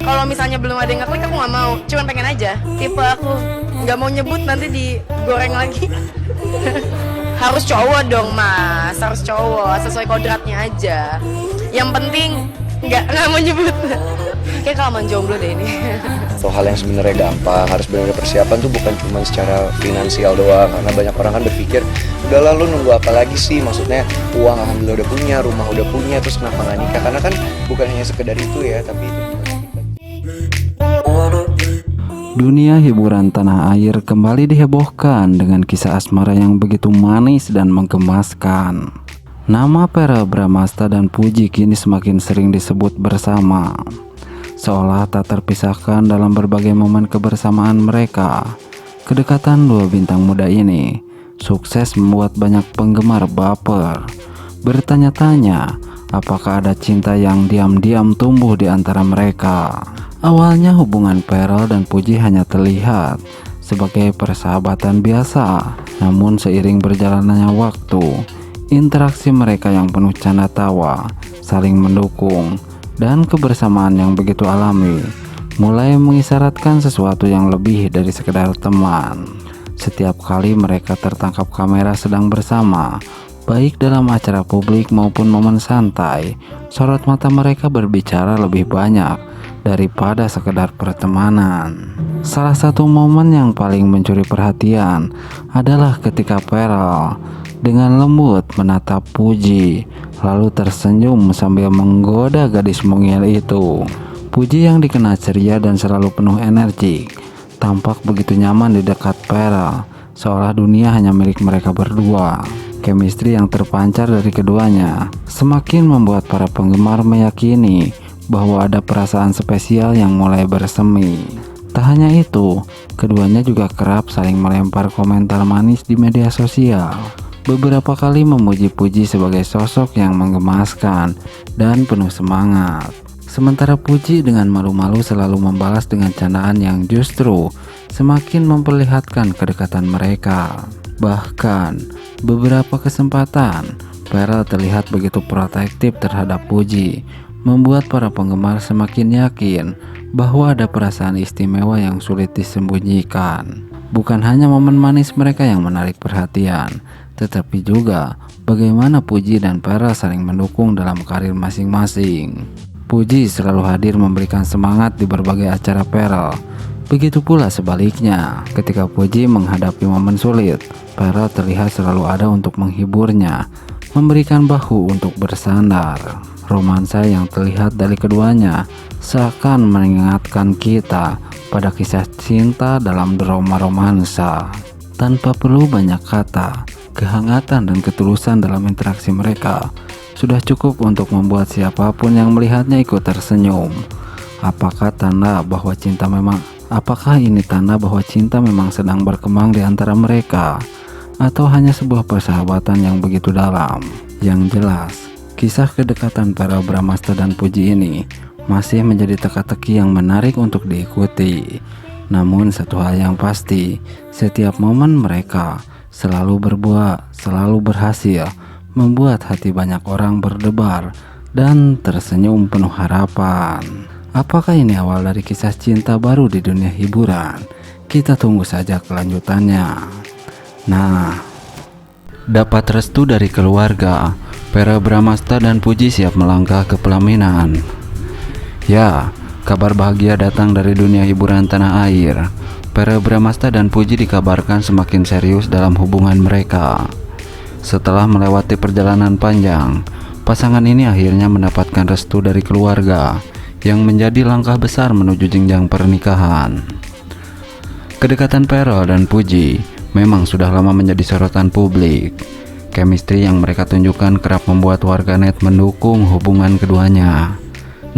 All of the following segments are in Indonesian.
Kalau misalnya belum ada yang ngeklik aku nggak mau, cuman pengen aja. Tipe aku nggak mau nyebut nanti digoreng lagi. Harus cowok dong mas, harus cowok sesuai kodratnya aja. Yang penting nggak mau nyebut. Kayak kelamaan jomblo deh ini. Atau hal yang sebenarnya gampang, harus benar-benar persiapan tuh bukan cuma secara finansial doang. Karena banyak orang kan berpikir, udah lalu nunggu apa lagi sih? Maksudnya uang alhamdulillah udah punya, rumah udah punya, terus kenapa nggak nikah? Karena kan bukan hanya sekedar itu ya, tapi itu juga. Dunia hiburan tanah air kembali dihebohkan dengan kisah asmara yang begitu manis dan menggemaskan. Nama Verrell Bramasta dan Puji kini semakin sering disebut bersama, seolah tak terpisahkan dalam berbagai momen kebersamaan mereka. Kedekatan dua bintang muda ini sukses membuat banyak penggemar baper, bertanya-tanya apakah ada cinta yang diam-diam tumbuh di antara mereka. Awalnya hubungan Verrell dan Puji hanya terlihat sebagai persahabatan biasa, namun seiring berjalannya waktu, interaksi mereka yang penuh canda tawa, saling mendukung, dan kebersamaan yang begitu alami mulai mengisyaratkan sesuatu yang lebih dari sekedar teman. Setiap kali mereka tertangkap kamera sedang bersama, baik dalam acara publik maupun momen santai, sorot mata mereka berbicara lebih banyak daripada sekedar pertemanan. Salah satu momen yang paling mencuri perhatian adalah ketika Verrell dengan lembut menatap Puji, lalu tersenyum sambil menggoda gadis mungil itu. Puji yang dikenal ceria dan selalu penuh energi, tampak begitu nyaman di dekat Verrell, seolah dunia hanya milik mereka berdua. Chemistry yang terpancar dari keduanya semakin membuat para penggemar meyakini bahwa ada perasaan spesial yang mulai bersemi. Tak hanya itu, keduanya juga kerap saling melempar komentar manis di media sosial. Beberapa kali memuji Puji sebagai sosok yang menggemaskan dan penuh semangat. Sementara Puji dengan malu-malu selalu membalas dengan candaan yang justru semakin memperlihatkan kedekatan mereka. Bahkan, beberapa kesempatan, Verrell terlihat begitu protektif terhadap Puji, membuat para penggemar semakin yakin bahwa ada perasaan istimewa yang sulit disembunyikan. Bukan hanya momen manis mereka yang menarik perhatian, tetapi juga bagaimana Puji dan Verrell saling mendukung dalam karir masing-masing. Puji selalu hadir memberikan semangat di berbagai acara Verrell. Begitu pula sebaliknya, ketika Puji menghadapi momen sulit, Verrell terlihat selalu ada untuk menghiburnya, memberikan bahu untuk bersandar. Romansa yang terlihat dari keduanya seakan mengingatkan kita pada kisah cinta dalam drama romansa. Tanpa perlu banyak kata, kehangatan dan ketulusan dalam interaksi mereka sudah cukup untuk membuat siapapun yang melihatnya ikut tersenyum. Apakah ini tanda bahwa cinta memang sedang berkembang di antara mereka, atau hanya sebuah persahabatan yang begitu dalam? Yang jelas, kisah kedekatan Verrell Bramasta dan Puji ini masih menjadi teka-teki yang menarik untuk diikuti. Namun satu hal yang pasti, setiap momen mereka selalu berhasil membuat hati banyak orang berdebar dan tersenyum penuh harapan. Apakah ini awal dari kisah cinta baru di dunia hiburan? Kita tunggu saja kelanjutannya. Nah, dapat restu dari keluarga, Verrell Bramasta dan Puji siap melangkah ke pelaminan. Ya, kabar bahagia datang dari dunia hiburan tanah air. Verrell Bramasta dan Puji dikabarkan semakin serius dalam hubungan mereka. Setelah melewati perjalanan panjang, pasangan ini akhirnya mendapatkan restu dari keluarga, yang menjadi langkah besar menuju jenjang pernikahan. Kedekatan Verrell dan Puji memang sudah lama menjadi sorotan publik. Chemistry yang mereka tunjukkan kerap membuat warganet mendukung hubungan keduanya.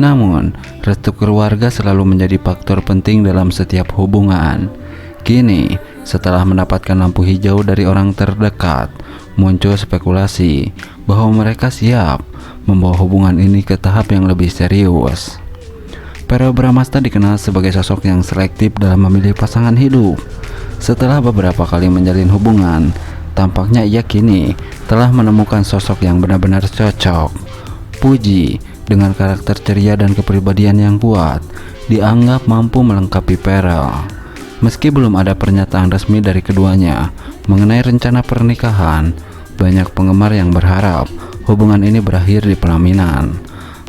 Namun, restu keluarga selalu menjadi faktor penting dalam setiap hubungan. Kini, setelah mendapatkan lampu hijau dari orang terdekat, muncul spekulasi bahwa mereka siap membawa hubungan ini ke tahap yang lebih serius. Verrell Bramasta dikenal sebagai sosok yang selektif dalam memilih pasangan hidup. Setelah beberapa kali menjalin hubungan, tampaknya ia kini telah menemukan sosok yang benar-benar cocok. Puji dengan karakter ceria dan kepribadian yang kuat dianggap mampu melengkapi Pharrell. Meski belum ada pernyataan resmi dari keduanya mengenai rencana pernikahan, banyak penggemar yang berharap hubungan ini berakhir di pelaminan.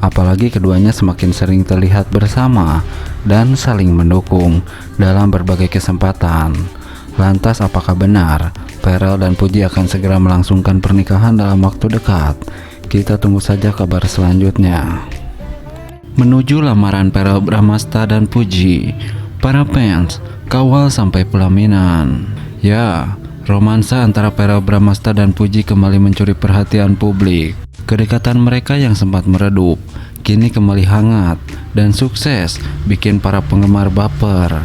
Apalagi keduanya semakin sering terlihat bersama dan saling mendukung dalam berbagai kesempatan. Lantas apakah benar Pharrell dan Puji akan segera melangsungkan pernikahan dalam waktu dekat? Kita tunggu saja kabar selanjutnya. Menuju lamaran Pharrell Bramasta dan Puji, para fans kawal sampai pelaminan. Ya, romansa antara Pharrell Bramasta dan Puji kembali mencuri perhatian publik. Kedekatan mereka yang sempat meredup kini kembali hangat dan sukses bikin para penggemar baper.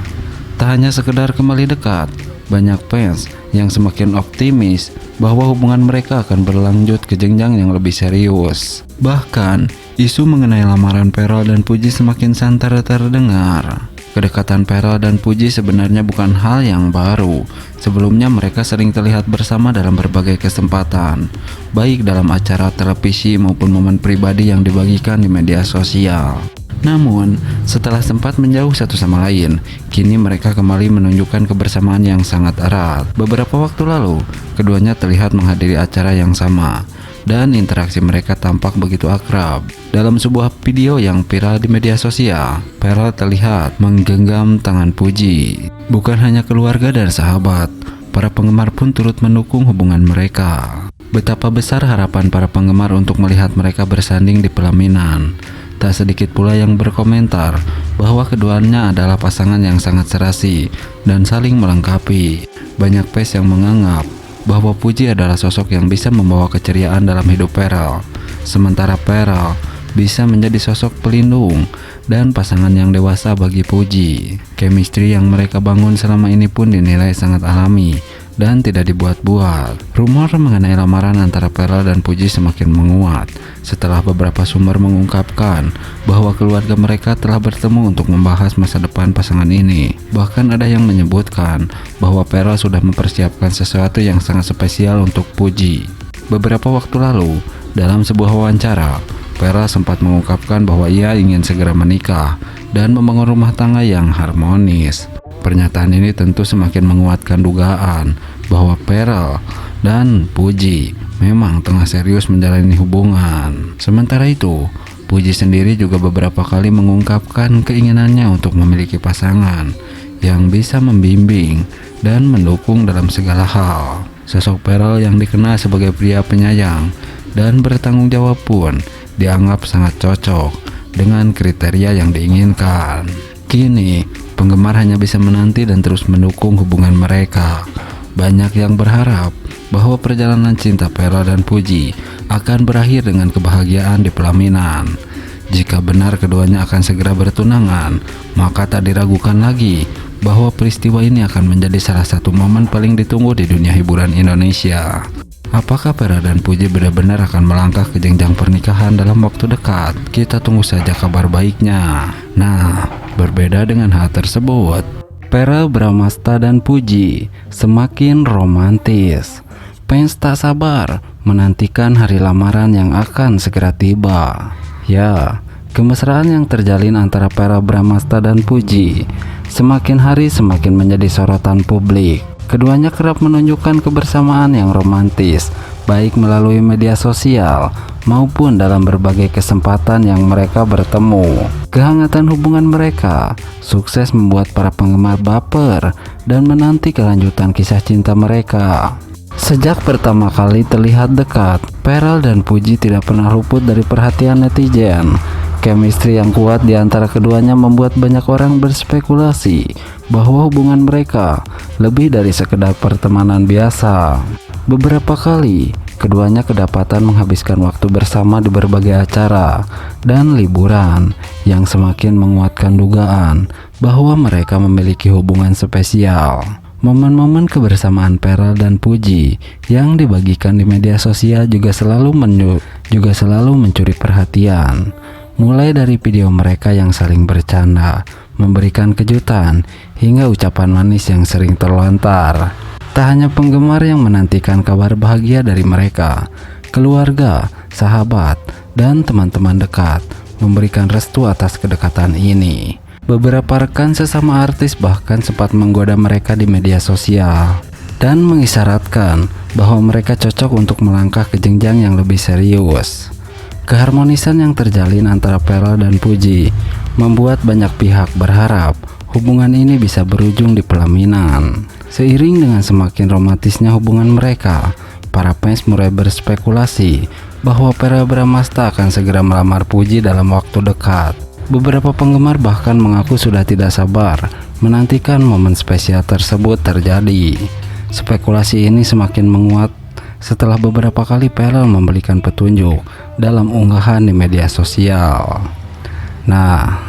Tak hanya sekedar kembali dekat, banyak fans yang semakin optimis bahwa hubungan mereka akan berlanjut ke jenjang yang lebih serius. Bahkan, isu mengenai lamaran Pharrell dan Puji semakin santer terdengar. Kedekatan Pharrell dan Puji sebenarnya bukan hal yang baru. Sebelumnya mereka sering terlihat bersama dalam berbagai kesempatan, baik dalam acara televisi maupun momen pribadi yang dibagikan di media sosial. Namun, setelah sempat menjauh satu sama lain, kini mereka kembali menunjukkan kebersamaan yang sangat erat. Beberapa waktu lalu, keduanya terlihat menghadiri acara yang sama, dan interaksi mereka tampak begitu akrab. Dalam sebuah video yang viral di media sosial, Pharrell terlihat menggenggam tangan Puji. Bukan hanya keluarga dan sahabat, para penggemar pun turut mendukung hubungan mereka. Betapa besar harapan para penggemar untuk melihat mereka bersanding di pelaminan. Tak sedikit pula yang berkomentar bahwa keduanya adalah pasangan yang sangat serasi dan saling melengkapi. Banyak fans yang menganggap bahwa Puji adalah sosok yang bisa membawa keceriaan dalam hidup Pharrell, sementara Pharrell bisa menjadi sosok pelindung dan pasangan yang dewasa bagi Puji. Chemistry yang mereka bangun selama ini pun dinilai sangat alami dan tidak dibuat-buat. Rumor mengenai lamaran antara Pharrell dan Puji semakin menguat setelah beberapa sumber mengungkapkan bahwa keluarga mereka telah bertemu untuk membahas masa depan pasangan ini. Bahkan ada yang menyebutkan bahwa Pharrell sudah mempersiapkan sesuatu yang sangat spesial untuk Puji. Beberapa waktu lalu, dalam sebuah wawancara, Pharrell sempat mengungkapkan bahwa ia ingin segera menikah dan membangun rumah tangga yang harmonis. Pernyataan ini tentu semakin menguatkan dugaan bahwa Pharrell dan Puji memang tengah serius menjalani hubungan. Sementara itu, Puji sendiri juga beberapa kali mengungkapkan keinginannya untuk memiliki pasangan yang bisa membimbing dan mendukung dalam segala hal. Sosok Pharrell yang dikenal sebagai pria penyayang dan bertanggung jawab pun dianggap sangat cocok dengan kriteria yang diinginkan. Kini, penggemar hanya bisa menanti dan terus mendukung hubungan mereka. Banyak yang berharap bahwa perjalanan cinta Pharrell dan Puji akan berakhir dengan kebahagiaan di pelaminan. Jika benar keduanya akan segera bertunangan, maka tak diragukan lagi bahwa peristiwa ini akan menjadi salah satu momen paling ditunggu di dunia hiburan Indonesia. Apakah Pharrell dan Puji benar-benar akan melangkah ke jenjang pernikahan dalam waktu dekat? Kita tunggu saja kabar baiknya. Nah, berbeda dengan hal tersebut, Pharrell Bramasta dan Puji semakin romantis. Fans tak sabar menantikan hari lamaran yang akan segera tiba. Ya, kemesraan yang terjalin antara Pharrell Bramasta dan Puji semakin hari semakin menjadi sorotan publik. Keduanya kerap menunjukkan kebersamaan yang romantis, baik melalui media sosial maupun dalam berbagai kesempatan yang mereka bertemu. Kehangatan hubungan mereka sukses membuat para penggemar baper dan menanti kelanjutan kisah cinta mereka. Sejak pertama kali terlihat dekat, Pharrell dan Puji tidak pernah luput dari perhatian netizen. Chemistry yang kuat di antara keduanya membuat banyak orang berspekulasi bahwa hubungan mereka lebih dari sekedar pertemanan biasa. Beberapa kali, keduanya kedapatan menghabiskan waktu bersama di berbagai acara dan liburan yang semakin menguatkan dugaan bahwa mereka memiliki hubungan spesial. Momen-momen kebersamaan Pharrell dan Puji yang dibagikan di media sosial juga selalu mencuri perhatian. Mulai dari video mereka yang saling bercanda, memberikan kejutan, hingga ucapan manis yang sering terlontar. Tak hanya penggemar yang menantikan kabar bahagia dari mereka, keluarga, sahabat, dan teman-teman dekat memberikan restu atas kedekatan ini. Beberapa rekan sesama artis bahkan sempat menggoda mereka di media sosial dan mengisyaratkan bahwa mereka cocok untuk melangkah ke jenjang yang lebih serius. Keharmonisan yang terjalin antara Vera dan Puji membuat banyak pihak berharap hubungan ini bisa berujung di pelaminan. Seiring dengan semakin romantisnya hubungan mereka, para fans mulai berspekulasi bahwa Vera Bramasta akan segera melamar Puji dalam waktu dekat. Beberapa penggemar bahkan mengaku sudah tidak sabar menantikan momen spesial tersebut terjadi. Spekulasi ini semakin menguat setelah beberapa kali Vera memberikan petunjuk dalam unggahan di media sosial. Nah,